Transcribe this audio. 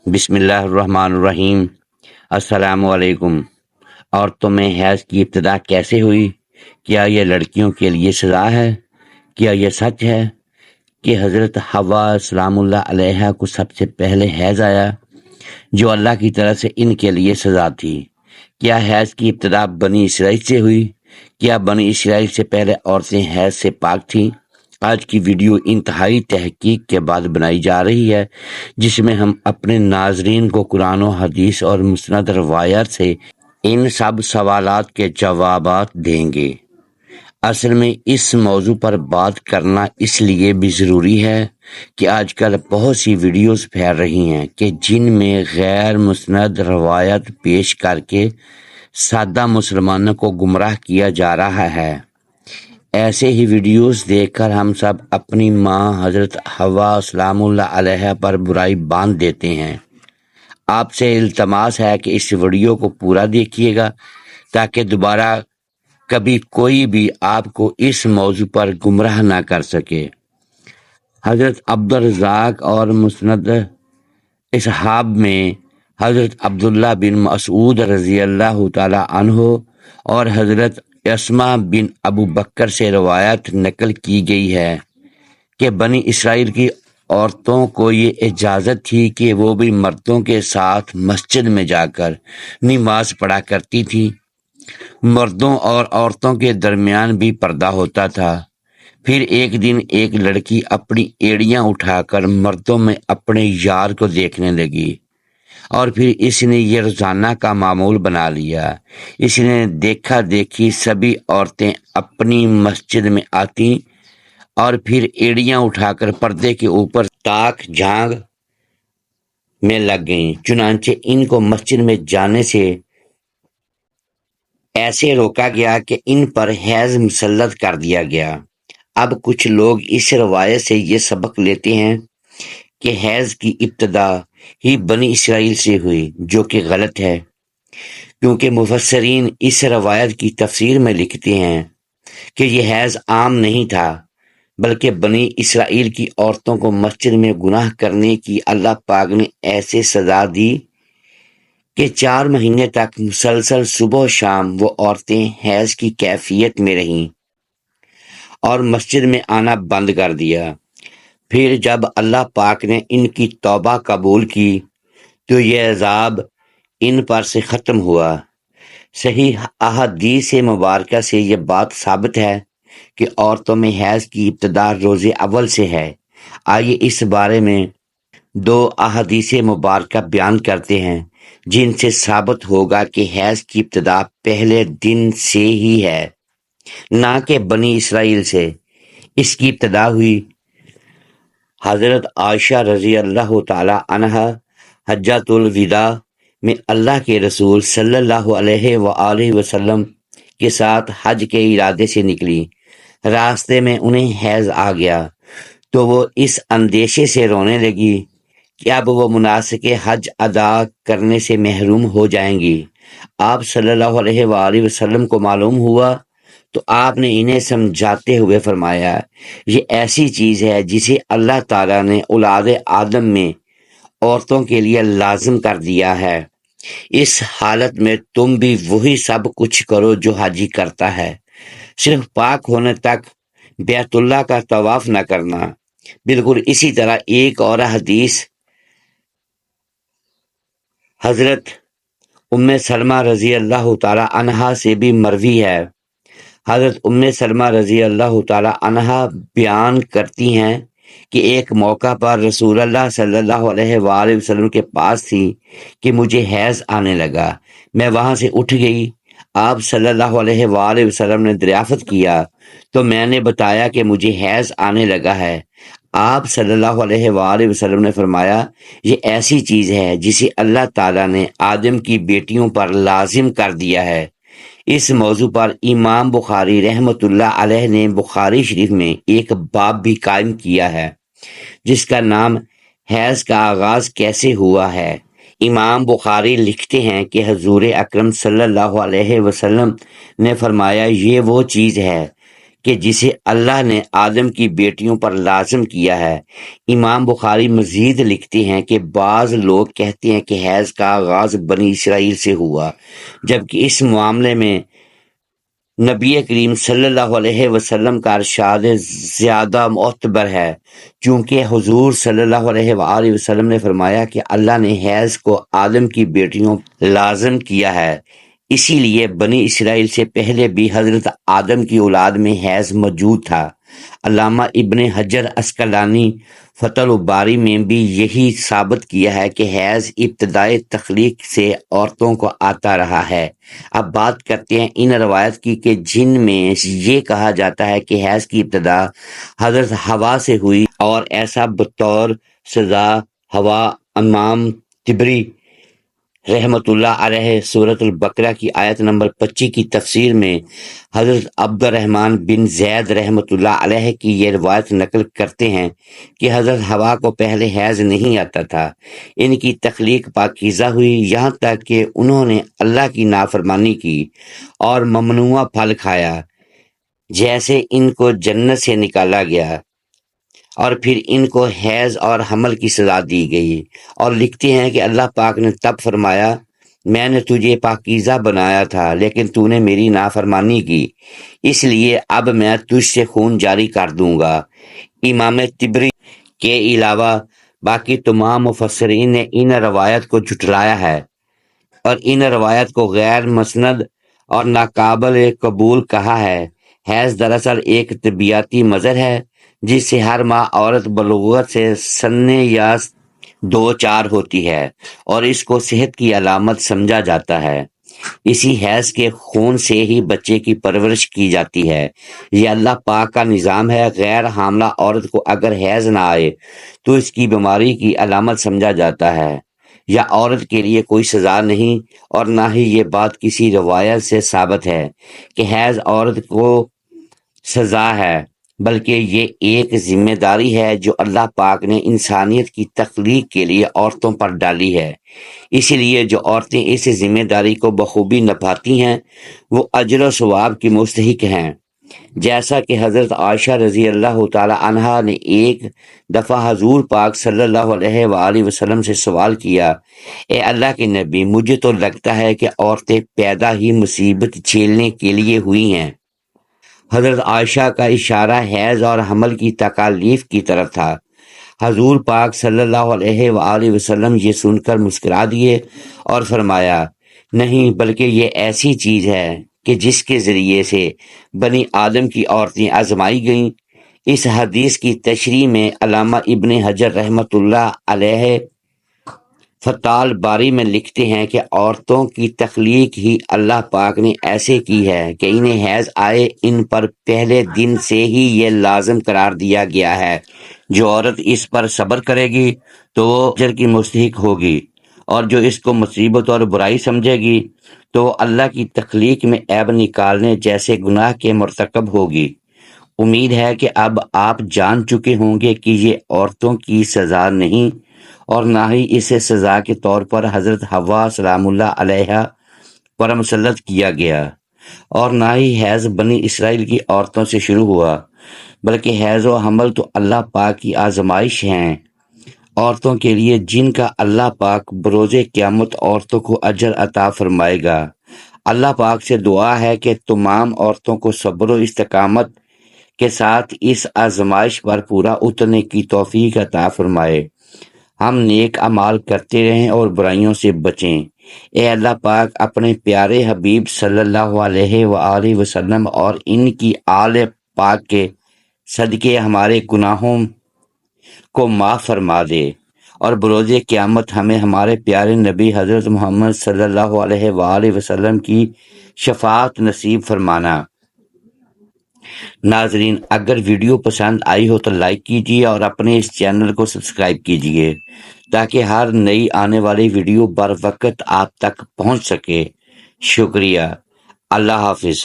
بسم اللہ الرحمن الرحیم۔ السلام علیکم۔ عورتوں میں حیض کی ابتدا کیسے ہوئی؟ کیا یہ لڑکیوں کے لیے سزا ہے؟ کیا یہ سچ ہے کہ حضرت حوا سلام اللہ علیہا کو سب سے پہلے حیض آیا جو اللہ کی طرف سے ان کے لیے سزا تھی؟ کیا حیض کی ابتدا بنی اسرائیل سے ہوئی؟ کیا بنی اسرائیل سے پہلے عورتیں حیض سے پاک تھیں؟ آج کی ویڈیو انتہائی تحقیق کے بعد بنائی جا رہی ہے، جس میں ہم اپنے ناظرین کو قرآن و حدیث اور مسند روایات سے ان سب سوالات کے جوابات دیں گے۔ اصل میں اس موضوع پر بات کرنا اس لیے بھی ضروری ہے کہ آج کل بہت سی ویڈیوز پھیل رہی ہیں کہ جن میں غیر مسند روایت پیش کر کے سادہ مسلمانوں کو گمراہ کیا جا رہا ہے۔ ایسے ہی ویڈیوز دیکھ کر ہم سب اپنی ماں حضرت حوا سلام اللہ علیہ پر برائی باندھ دیتے ہیں۔ آپ سے التماس ہے کہ اس ویڈیو کو پورا دیکھیے گا تاکہ دوبارہ کبھی کوئی بھی آپ کو اس موضوع پر گمراہ نہ کر سکے۔ حضرت عبدالرزاق اور مسند اصحاب میں حضرت عبداللہ بن مسعود رضی اللہ تعالی عنہ اور حضرت اسماء بن ابو بکر سے روایت نقل کی گئی ہے کہ بنی اسرائیل کی عورتوں کو یہ اجازت تھی کہ وہ بھی مردوں کے ساتھ مسجد میں جا کر نماز پڑھا کرتی تھی۔ مردوں اور عورتوں کے درمیان بھی پردہ ہوتا تھا۔ پھر ایک دن ایک لڑکی اپنی ایڑیاں اٹھا کر مردوں میں اپنے یار کو دیکھنے لگی اور پھر اس نے یہ روزانہ کا معمول بنا لیا۔ اس نے دیکھا دیکھی سبھی عورتیں اپنی مسجد میں آتی اور پھر ایڑیاں اٹھا کر پردے کے اوپر تاک جھانک میں لگ گئیں۔ چنانچہ ان کو مسجد میں جانے سے ایسے روکا گیا کہ ان پر حیض مسلط کر دیا گیا۔ اب کچھ لوگ اس روایت سے یہ سبق لیتے ہیں کہ حیض کی ابتدا ہی بنی اسرائیل سے ہوئی، جو کہ غلط ہے، کیونکہ مفسرین اس روایت کی تفسیر میں لکھتے ہیں کہ یہ حیض عام نہیں تھا، بلکہ بنی اسرائیل کی عورتوں کو مسجد میں گناہ کرنے کی اللہ پاک نے ایسے سزا دی کہ 4 مہینے تک مسلسل صبح و شام وہ عورتیں حیض کی کیفیت میں رہیں اور مسجد میں آنا بند کر دیا۔ پھر جب اللہ پاک نے ان کی توبہ قبول کی تو یہ عذاب ان پر سے ختم ہوا۔ صحیح احادیث مبارکہ سے یہ بات ثابت ہے کہ عورتوں میں حیض کی ابتدا روز اول سے ہے۔ آئیے اس بارے میں 2 احادیث مبارکہ بیان کرتے ہیں جن سے ثابت ہوگا کہ حیض کی ابتدا پہلے دن سے ہی ہے، نہ کہ بنی اسرائیل سے۔ اس کی ابتدا ہوئی حضرت عائشہ رضی اللہ تعالی عنہا حجۃ الوداع میں اللہ کے رسول صلی اللہ علیہ وآلہ وسلم کے ساتھ حج کے ارادے سے نکلی۔ راستے میں انہیں حیض آ گیا تو وہ اس اندیشے سے رونے لگی کہ اب وہ مناسک حج ادا کرنے سے محروم ہو جائیں گی۔ آپ صلی اللہ علیہ وآلہ وسلم کو معلوم ہوا تو آپ نے انہیں سمجھاتے ہوئے فرمایا، یہ ایسی چیز ہے جسے اللہ تعالیٰ نے اولاد آدم میں عورتوں کے لیے لازم کر دیا ہے۔ اس حالت میں تم بھی وہی سب کچھ کرو جو حاجی کرتا ہے، صرف پاک ہونے تک بیت اللہ کا طواف نہ کرنا۔ بالکل اسی طرح ایک اور حدیث حضرت ام سلمہ رضی اللہ تعالی عنہا سے بھی مروی ہے۔ حضرت ام سلمہ رضی اللہ تعالی عنہا بیان کرتی ہیں کہ ایک موقع پر رسول اللہ صلی اللہ علیہ وآلہ وسلم کے پاس تھی کہ مجھے حیض آنے لگا۔ میں وہاں سے اٹھ گئی۔ آپ صلی اللہ علیہ وآلہ وسلم نے دریافت کیا تو میں نے بتایا کہ مجھے حیض آنے لگا ہے۔ آپ صلی اللہ علیہ وآلہ وسلم نے فرمایا، یہ ایسی چیز ہے جسے اللہ تعالیٰ نے آدم کی بیٹیوں پر لازم کر دیا ہے۔ اس موضوع پر امام بخاری رحمۃ اللہ علیہ نے بخاری شریف میں ایک باب بھی قائم کیا ہے جس کا نام حیض کا آغاز کیسے ہوا ہے۔ امام بخاری لکھتے ہیں کہ حضور اکرم صلی اللہ علیہ وسلم نے فرمایا، یہ وہ چیز ہے کہ جسے اللہ نے آدم کی بیٹیوں پر لازم کیا ہے۔ امام بخاری مزید لکھتے ہیں کہ بعض لوگ کہتے ہیں کہ حیض کا آغاز بنی اسرائیل سے ہوا، جبکہ اس معاملے میں نبی کریم صلی اللہ علیہ وسلم کا ارشاد زیادہ معتبر ہے، چونکہ حضور صلی اللہ علیہ وآلہ وسلم نے فرمایا کہ اللہ نے حیض کو آدم کی بیٹیوں پر لازم کیا ہے، اسی لیے بنی اسرائیل سے پہلے بھی حضرت آدم کی اولاد میں حیض موجود تھا۔ علامہ ابن حجر عسقلانی فتح الباری میں بھی یہی ثابت کیا ہے کہ حیض ابتدائے تخلیق سے عورتوں کو آتا رہا ہے۔ اب بات کرتے ہیں ان روایت کی کہ جن میں یہ کہا جاتا ہے کہ حیض کی ابتدا حضرت حوا سے ہوئی، اور ایسا بطور سزا حوا امام طبری رحمۃ اللہ علیہ سورۃ البقرہ کی آیت نمبر 25 کی تفسیر میں حضرت عبد الرحمن بن زید رحمۃ اللہ علیہ کی یہ روایت نقل کرتے ہیں کہ حضرت حوا کو پہلے حیض نہیں آتا تھا، ان کی تخلیق پاکیزہ ہوئی یہاں تک کہ انہوں نے اللہ کی نافرمانی کی اور ممنوعہ پھل کھایا، جیسے ان کو جنت سے نکالا گیا، اور پھر ان کو حیض اور حمل کی سزا دی گئی، اور لکھتے ہیں کہ اللہ پاک نے تب فرمایا میں نے تجھے پاکیزہ بنایا تھا لیکن تو نے میری نافرمانی کی، اس لیے اب میں تجھ سے خون جاری کر دوں گا۔ امام طبری کے علاوہ باقی تمام مفسرین نے ان روایت کو جھٹلایا ہے اور ان روایت کو غیر مسند اور ناقابل قبول کہا ہے۔ حیض دراصل ایک طبیعتی مظہر ہے جس سے ہر ماہ عورت بلوغت سے سننے یا دو چار ہوتی ہے، اور اس کو صحت کی علامت سمجھا جاتا ہے۔ اسی حیض کے خون سے ہی بچے کی پرورش کی جاتی ہے، یہ اللہ پاک کا نظام ہے۔ غیر حاملہ عورت کو اگر حیض نہ آئے تو اس کی بیماری کی علامت سمجھا جاتا ہے، یا عورت کے لیے کوئی سزا نہیں، اور نہ ہی یہ بات کسی روایت سے ثابت ہے کہ حیض عورت کو سزا ہے، بلکہ یہ ایک ذمہ داری ہے جو اللہ پاک نے انسانیت کی تخلیق کے لیے عورتوں پر ڈالی ہے۔ اسی لیے جو عورتیں اس ذمہ داری کو بخوبی نبھاتی ہیں وہ اجر و ثواب کی مستحق ہیں۔ جیسا کہ حضرت عائشہ رضی اللہ تعالی عنہا نے ایک دفعہ حضور پاک صلی اللہ علیہ وآلہ وسلم سے سوال کیا، اے اللہ کے نبی، مجھے تو لگتا ہے کہ عورتیں پیدا ہی مصیبت جھیلنے کے لیے ہوئی ہیں۔ حضرت عائشہ کا اشارہ حیض اور حمل کی تکالیف کی طرف تھا۔ حضور پاک صلی اللہ علیہ وآلہ وسلم یہ سن کر مسکرا دیے اور فرمایا، نہیں، بلکہ یہ ایسی چیز ہے کہ جس کے ذریعے سے بنی آدم کی عورتیں آزمائی گئیں۔ اس حدیث کی تشریح میں علامہ ابن حجر رحمۃ اللہ علیہ فتح الباری میں لکھتے ہیں کہ عورتوں کی تخلیق ہی اللہ پاک نے ایسے کی ہے کہ انہیں حیض آئے ان پر پہلے دن سے ہی یہ لازم قرار دیا گیا ہے۔ جو عورت اس پر صبر کرے گی تو وہ اجر کی مستحق ہوگی، اور جو اس کو مصیبت اور برائی سمجھے گی تو اللہ کی تخلیق میں عیب نکالنے جیسے گناہ کے مرتکب ہوگی۔ امید ہے کہ اب آپ جان چکے ہوں گے کہ یہ عورتوں کی سزا نہیں، اور نہ ہی اسے سزا کے طور پر حضرت حوا سلام اللہ علیہ پر مسلط کیا گیا، اور نہ ہی حیض بنی اسرائیل کی عورتوں سے شروع ہوا، بلکہ حیض و حمل تو اللہ پاک کی آزمائش ہیں عورتوں کے لیے، جن کا اللہ پاک بروز قیامت عورتوں کو اجر عطا فرمائے گا۔ اللہ پاک سے دعا ہے کہ تمام عورتوں کو صبر و استقامت کے ساتھ اس آزمائش پر پورا اترنے کی توفیق عطا فرمائے۔ ہم نیک اعمال کرتے رہیں اور برائیوں سے بچیں۔ اے اللہ پاک، اپنے پیارے حبیب صلی اللہ علیہ وآلہ وسلم اور ان کی آل پاک کے صدقے ہمارے گناہوں کو معاف فرما دے، اور بروز قیامت ہمیں ہمارے پیارے نبی حضرت محمد صلی اللہ علیہ وآلہ وسلم کی شفاعت نصیب فرمانا۔ ناظرین، اگر ویڈیو پسند آئی ہو تو لائک کیجیے اور اپنے اس چینل کو سبسکرائب کیجیے تاکہ ہر نئی آنے والی ویڈیو بر وقت آپ تک پہنچ سکے۔ شکریہ۔ اللہ حافظ۔